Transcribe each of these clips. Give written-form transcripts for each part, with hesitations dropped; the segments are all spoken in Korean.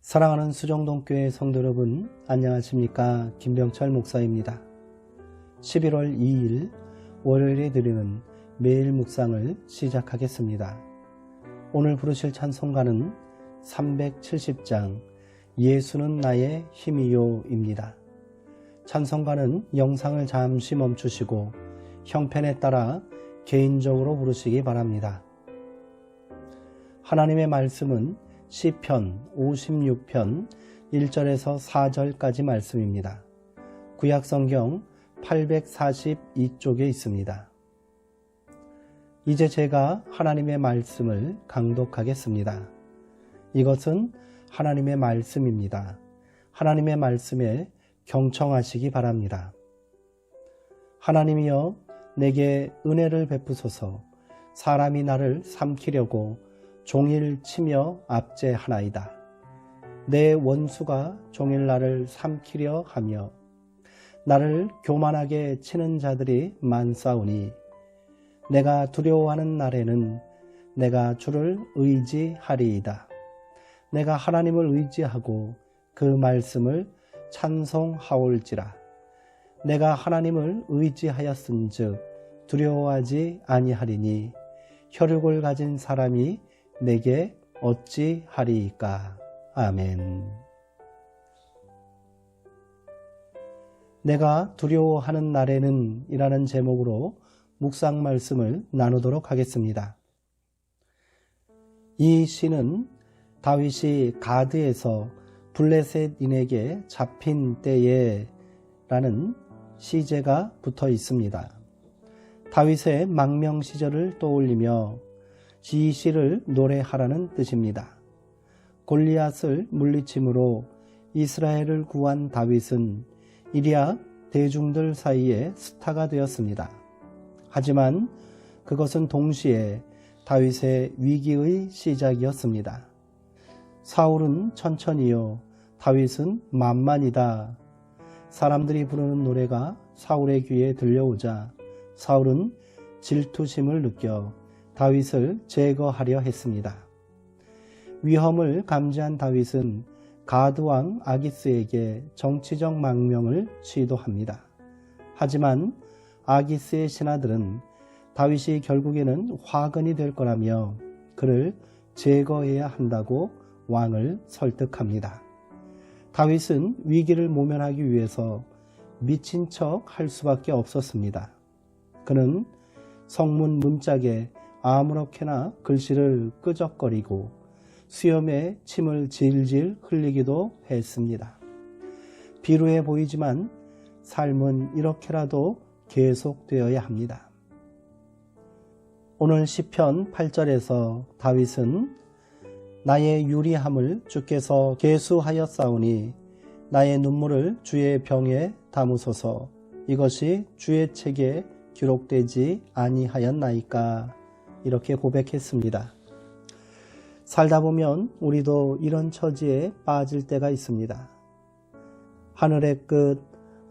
사랑하는 수정동교회 성도 여러분, 안녕하십니까? 김병철 목사입니다. 11월 2일 월요일에 드리는 매일 묵상을 시작하겠습니다. 오늘 부르실 찬송가는 370장 예수는 나의 힘이요 입니다. 찬송가는 영상을 잠시 멈추시고 형편에 따라 개인적으로 부르시기 바랍니다. 하나님의 말씀은 시편 56편 1절에서 4절까지 말씀입니다. 구약성경 842쪽에 있습니다. 이제 제가 하나님의 말씀을 강독하겠습니다. 이것은 하나님의 말씀입니다. 하나님의 말씀에 경청하시기 바랍니다. 하나님이여, 내게 은혜를 베푸소서. 사람이 나를 삼키려고 종일 치며 압제하나이다. 내 원수가 종일 나를 삼키려 하며 나를 교만하게 치는 자들이 많사오니 내가 두려워하는 날에는 내가 주를 의지하리이다. 내가 하나님을 의지하고 그 말씀을 찬송하올지라. 내가 하나님을 의지하였은즉 두려워하지 아니하리니 혈육을 가진 사람이 내게 어찌하리이까. 아멘. 내가 두려워하는 날에는 이라는 제목으로 묵상 말씀을 나누도록 하겠습니다. 이 시는 다윗이 가드에서 블레셋인에게 잡힌 때에 라는 시제가 붙어 있습니다. 다윗의 망명 시절을 떠올리며 이 시를 노래하라는 뜻입니다. 골리앗을 물리침으로 이스라엘을 구한 다윗은 이리야 대중들 사이에 스타가 되었습니다. 하지만 그것은 동시에 다윗의 위기의 시작이었습니다. 사울은 천천히요, 다윗은 만만이다. 사람들이 부르는 노래가 사울의 귀에 들려오자 사울은 질투심을 느껴 다윗을 제거하려 했습니다. 위험을 감지한 다윗은 가드왕 아기스에게 정치적 망명을 시도합니다. 하지만 아기스의 신하들은 다윗이 결국에는 화근이 될 거라며 그를 제거해야 한다고 왕을 설득합니다. 다윗은 위기를 모면하기 위해서 미친 척 할 수밖에 없었습니다. 그는 성문 문짝에 아무렇게나 글씨를 끄적거리고 수염에 침을 질질 흘리기도 했습니다. 비루해 보이지만 삶은 이렇게라도 계속되어야 합니다. 오늘 시편 8절에서 다윗은 나의 유리함을 주께서 계수하였사오니 나의 눈물을 주의 병에 담으소서. 이것이 주의 책에 기록되지 아니하였나이까. 이렇게 고백했습니다. 살다 보면 우리도 이런 처지에 빠질 때가 있습니다. 하늘의 끝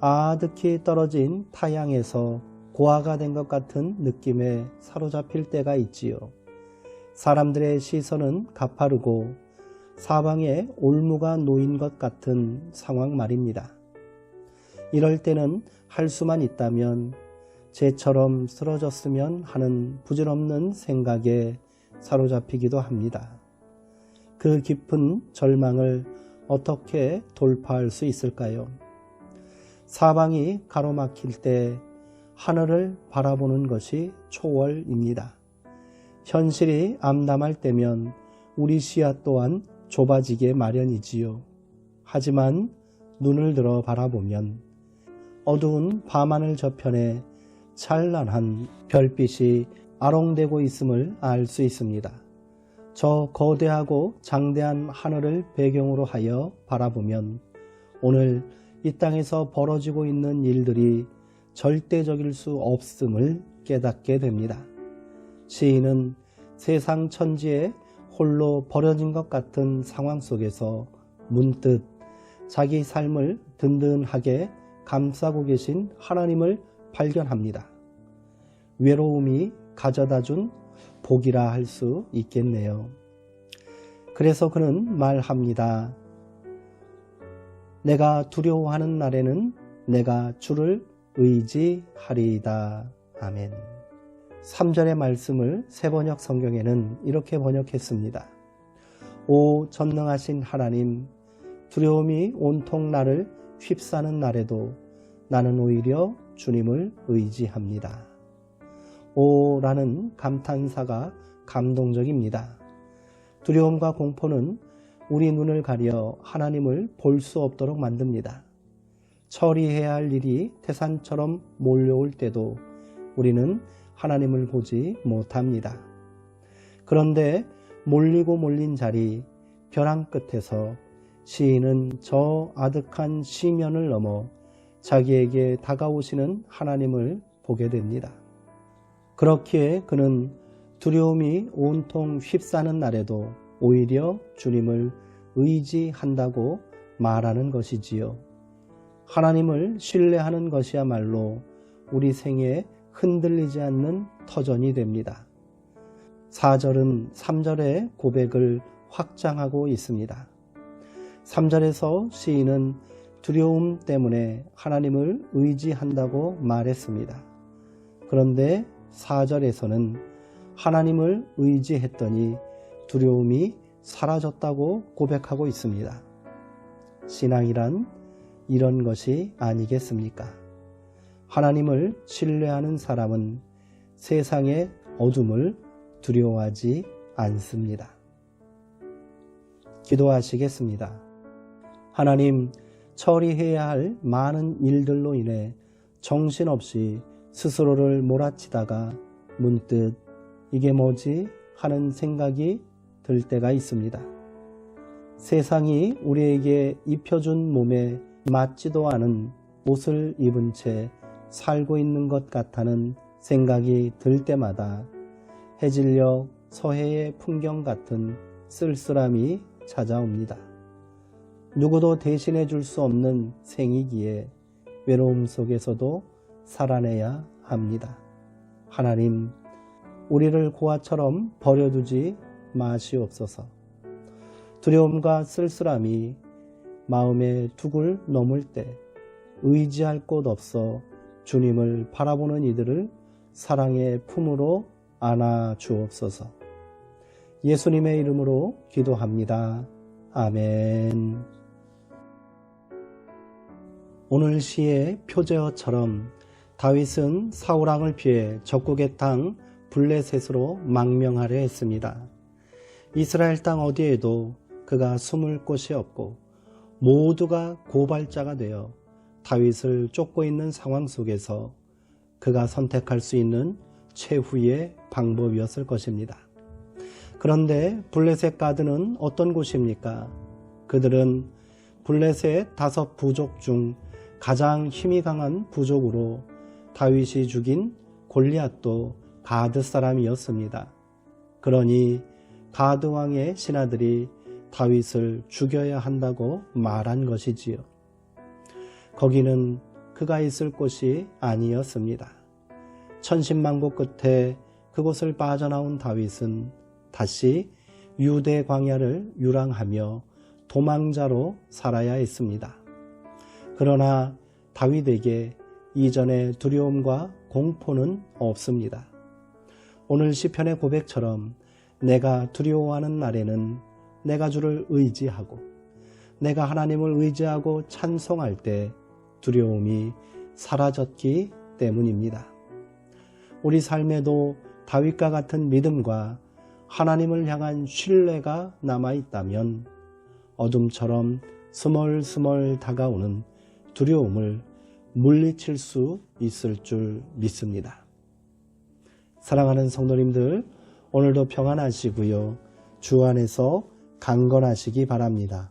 아득히 떨어진 타양에서 고아가 된 것 같은 느낌에 사로잡힐 때가 있지요. 사람들의 시선은 가파르고 사방에 올무가 놓인 것 같은 상황 말입니다. 이럴 때는 할 수만 있다면 쟤처럼 쓰러졌으면 하는 부질없는 생각에 사로잡히기도 합니다. 그 깊은 절망을 어떻게 돌파할 수 있을까요? 사방이 가로막힐 때 하늘을 바라보는 것이 초월입니다. 현실이 암담할 때면 우리 시야 또한 좁아지게 마련이지요. 하지만 눈을 들어 바라보면 어두운 밤하늘 저편에 찬란한 별빛이 아롱대고 있음을 알 수 있습니다. 저 거대하고 장대한 하늘을 배경으로 하여 바라보면 오늘 이 땅에서 벌어지고 있는 일들이 절대적일 수 없음을 깨닫게 됩니다. 시인은 세상 천지에 홀로 버려진 것 같은 상황 속에서 문득 자기 삶을 든든하게 감싸고 계신 하나님을 발견합니다. 외로움이 가져다준 복이라 할 수 있겠네요. 그래서 그는 말합니다. 내가 두려워하는 날에는 내가 주를 의지하리이다. 아멘. 3절의 말씀을 새번역 성경에는 이렇게 번역했습니다. 오 전능하신 하나님, 두려움이 온통 나를 휩싸는 날에도 나는 오히려 주님을 의지합니다. 오라는 감탄사가 감동적입니다. 두려움과 공포는 우리 눈을 가려 하나님을 볼 수 없도록 만듭니다. 처리해야 할 일이 태산처럼 몰려올 때도 우리는 하나님을 보지 못합니다. 그런데 몰리고 몰린 자리 벼랑 끝에서 시인은 저 아득한 시면을 넘어 자기에게 다가오시는 하나님을 보게 됩니다. 그렇기에 그는 두려움이 온통 휩싸는 날에도 오히려 주님을 의지한다고 말하는 것이지요. 하나님을 신뢰하는 것이야말로 우리 생에 흔들리지 않는 터전이 됩니다. 4절은 3절의 고백을 확장하고 있습니다. 3절에서 시인은 두려움 때문에 하나님을 의지한다고 말했습니다. 그런데 4절에서는 하나님을 의지했더니 두려움이 사라졌다고 고백하고 있습니다. 신앙이란 이런 것이 아니겠습니까? 하나님을 신뢰하는 사람은 세상의 어둠을 두려워하지 않습니다. 기도하시겠습니다. 하나님, 처리해야 할 많은 일들로 인해 정신없이 스스로를 몰아치다가 문득 이게 뭐지? 하는 생각이 들 때가 있습니다. 세상이 우리에게 입혀준 몸에 맞지도 않은 옷을 입은 채 살고 있는 것 같다는 생각이 들 때마다 해질녘 서해의 풍경 같은 쓸쓸함이 찾아옵니다. 누구도 대신해 줄 수 없는 생이기에 외로움 속에서도 살아내야 합니다. 하나님, 우리를 고아처럼 버려두지 마시옵소서. 두려움과 쓸쓸함이 마음의 둑을 넘을 때 의지할 곳 없어 주님을 바라보는 이들을 사랑의 품으로 안아 주옵소서. 예수님의 이름으로 기도합니다. 아멘. 오늘 시의 표제어처럼 다윗은 사울왕을 피해 적국의 땅 블레셋으로 망명하려 했습니다. 이스라엘 땅 어디에도 그가 숨을 곳이 없고 모두가 고발자가 되어 다윗을 쫓고 있는 상황 속에서 그가 선택할 수 있는 최후의 방법이었을 것입니다. 그런데 블레셋 가드는 어떤 곳입니까? 그들은 블레셋 5 부족 중 가장 힘이 강한 부족으로 다윗이 죽인 골리앗도 가드 사람이었습니다. 그러니 가드 왕의 신하들이 다윗을 죽여야 한다고 말한 것이지요. 거기는 그가 있을 곳이 아니었습니다. 천신만고 끝에 그곳을 빠져나온 다윗은 다시 유대 광야를 유랑하며 도망자로 살아야 했습니다. 그러나 다윗에게 이전의 두려움과 공포는 없습니다. 오늘 시편의 고백처럼 내가 두려워하는 날에는 내가 주를 의지하고 내가 하나님을 의지하고 찬송할 때 두려움이 사라졌기 때문입니다. 우리 삶에도 다윗과 같은 믿음과 하나님을 향한 신뢰가 남아있다면 어둠처럼 스멀스멀 다가오는 두려움을 물리칠 수 있을 줄 믿습니다. 사랑하는 성도님들, 오늘도 평안하시고요. 주 안에서 강건하시기 바랍니다.